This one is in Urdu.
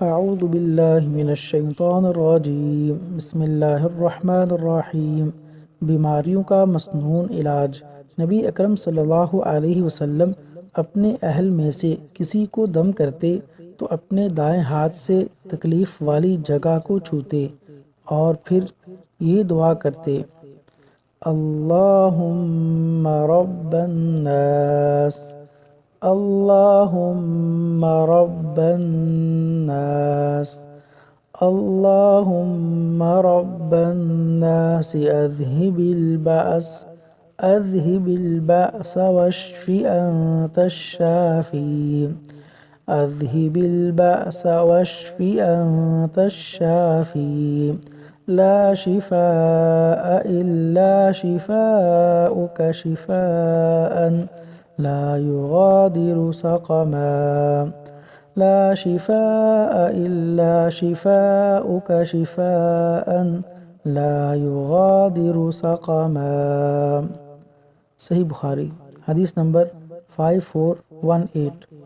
اعوذ باللہ من الشیطان الرجیم، بسم اللہ الرحمن الرحیم۔ بیماریوں کا مسنون علاج۔ نبی اکرم صلی اللہ علیہ وسلم اپنے اہل میں سے کسی کو دم کرتے تو اپنے دائیں ہاتھ سے تکلیف والی جگہ کو چھوتے اور پھر یہ دعا کرتے: اللہم رب الناس، اللہم رب الناس، اللہم رب الناس اذہب البأس واشف انت الشافی، اذہب البأس واشف انت الشافی، لا شفاء الا شفاؤک شفاء لا يغادر سقما، لا شفاء الا شفاؤک شفاء لا يغادر سقما۔ صحیح بخاری، حدیث نمبر 5418۔